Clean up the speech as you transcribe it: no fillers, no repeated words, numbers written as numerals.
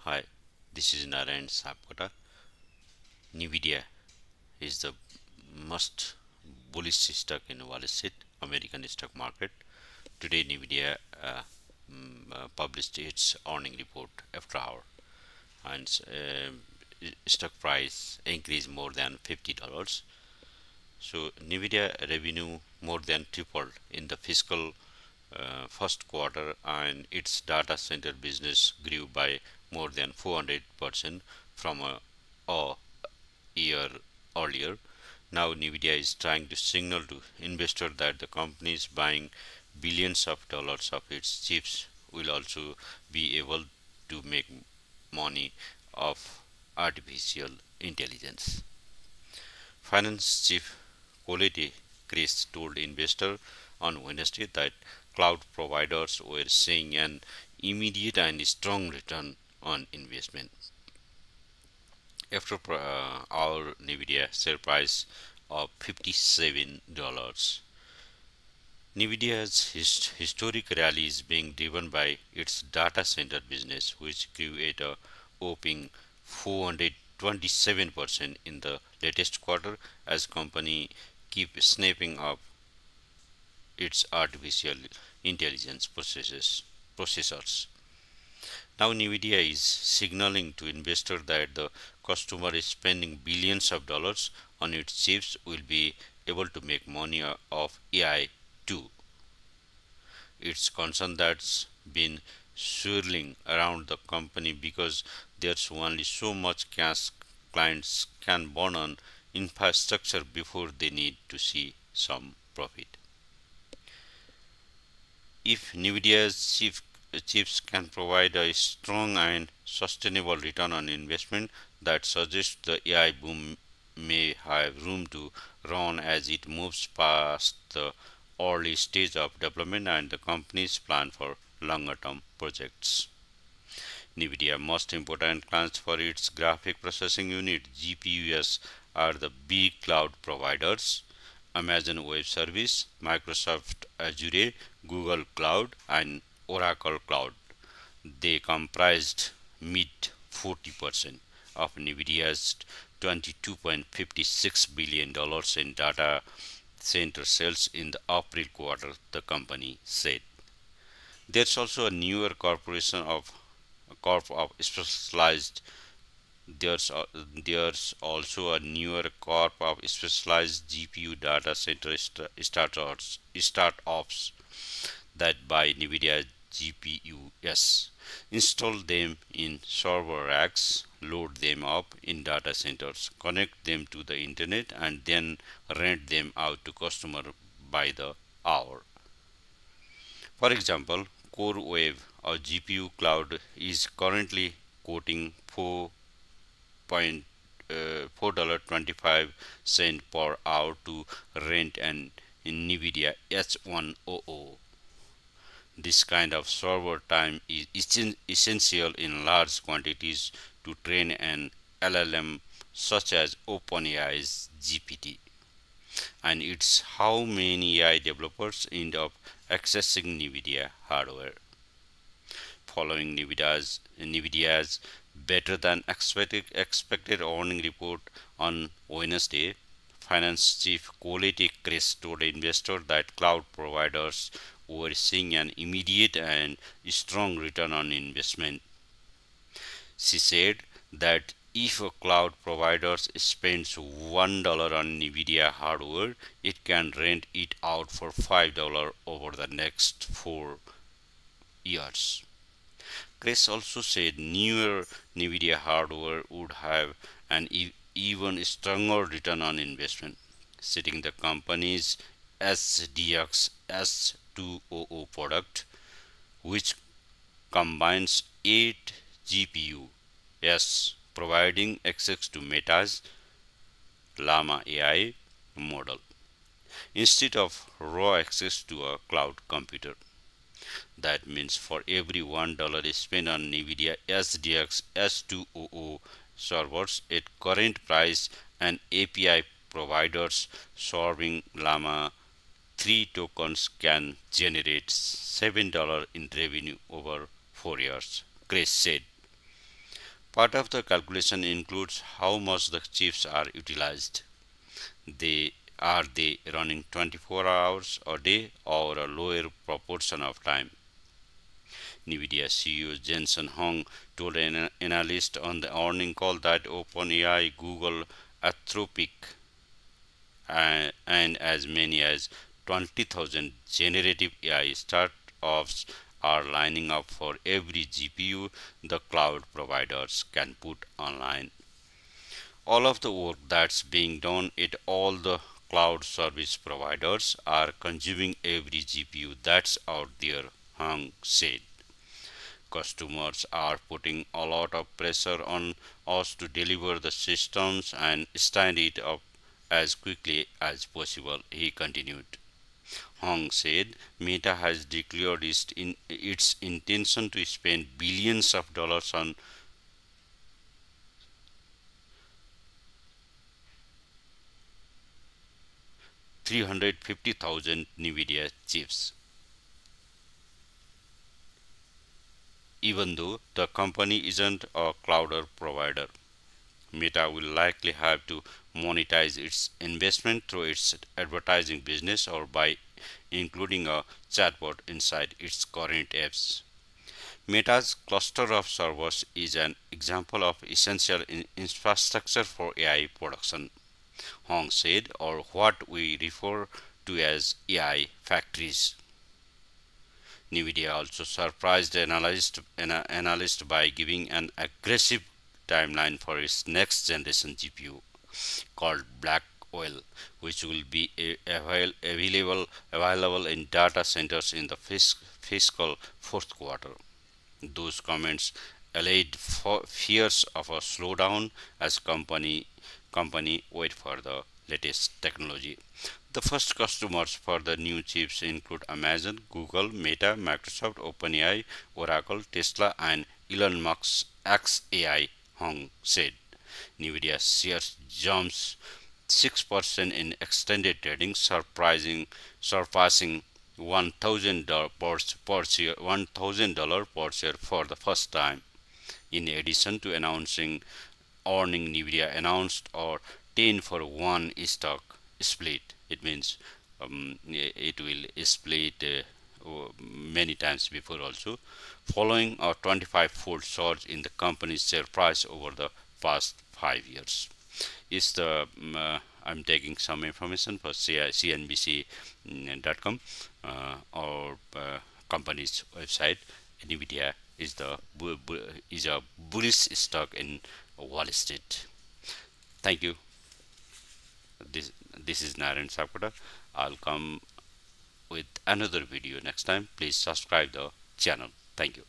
Hi, this is Narayan Sapkota. NVIDIA is the most bullish stock in Wall Street, American stock market. Today, NVIDIA published its earning report after hour, and stock price increased more than $50. So, NVIDIA revenue more than tripled in the fiscal first quarter, and its data center business grew by more than 400% from a year earlier. Now, NVIDIA is trying to signal to investors that the company is buying billions of dollars of its chips will also be able to make money of artificial intelligence. Finance chief Colette Chris told investors on Wednesday that cloud providers were seeing an immediate and strong return on investment. After our NVIDIA share price of $57. NVIDIA's historic rally is being driven by its data center business, which grew at a whopping 427% in the latest quarter as company keep snapping up its artificial intelligence processors. Now NVIDIA is signaling to investors that the customer is spending billions of dollars on its chips will be able to make money of AI too. It's concern that's been swirling around the company because there's only so much cash clients can burn on infrastructure before they need to see some profit. If NVIDIA's chips can provide a strong and sustainable return on investment, that suggests the AI boom may have room to run as it moves past the early stage of development and the company's plan for longer term projects. NVIDIA most important clients for its graphic processing unit GPUs are the big cloud providers Amazon Web Service, Microsoft Azure, Google Cloud, and Oracle Cloud. They comprised mid 40% of NVIDIA's $22.56 billion in data center sales in the April quarter, the company said. There's also a newer corporation of corp of specialized there's also a newer corp of specialized GPU data center startups that buy NVIDIA GPUs, install them in server racks, load them up in data centers, connect them to the internet, and then rent them out to customer by the hour. For example, CoreWeave, a GPU cloud, is currently quoting $4.25 per hour to rent an NVIDIA H100. This kind of server time is essential in large quantities to train an LLM such as OpenAI's GPT. And it's how many AI developers end up accessing NVIDIA hardware. Following NVIDIA's better than expected earning report on Wednesday, finance chief Colette Kress told investors that cloud providers were seeing an immediate and strong return on investment. She said that if a cloud provider spends $1 on NVIDIA hardware, it can rent it out for $5 over the next 4 years. Chris also said newer NVIDIA hardware would have an even stronger return on investment, citing the company's SDX S200 product, which combines 8 GPUs, providing access to Meta's Llama AI model instead of raw access to a cloud computer. That means for every $1 spent on NVIDIA SDX S200 servers at current price and API providers serving Llama 3 tokens can generate $7 in revenue over 4 years, Chris said. Part of the calculation includes how much the chips are utilized. They running 24 hours a day or a lower proportion of time. NVIDIA CEO Jensen Huang told an analyst on the earnings call that OpenAI, Google, Anthropic, and as many as 20,000 generative AI startups are lining up for every GPU the cloud providers can put online. All of the work that's being done at all the cloud service providers are consuming every GPU that's out there, Hung said. Customers are putting a lot of pressure on us to deliver the systems and stand it up as quickly as possible, he continued. Hong said Meta has declared its intention to spend billions of dollars on 350,000 NVIDIA chips. Even though the company isn't a cloud provider, Meta will likely have to monetize its investment through its advertising business or by including a chatbot inside its current apps. Meta's cluster of servers is an example of essential infrastructure for AI production, Hong said, or what we refer to as AI factories. NVIDIA also surprised analyst by giving an aggressive timeline for its next generation GPU called Blackwell, which will be available in data centers in the fiscal fourth quarter. Those comments allayed fears of a slowdown as company wait for the latest technology. The first customers for the new chips include Amazon, Google, Meta, Microsoft, OpenAI, Oracle, Tesla, and Elon Musk's xAI, Hong said. NVIDIA shares jumps 6% in extended trading, surpassing $1,000 per share for the first time. In addition to announcing earning, NVIDIA announced a 10-for-1 stock split. It means it will split many times before also, following a 25-fold surge in the company's share price over the past 5 years. Is the I'm taking some information for CNBC.com or company's website. NVIDIA is a bullish stock in Wall Street. Thank you. This is Narayan Sapkota. I'll come with another video next time. Please subscribe the channel. Thank you.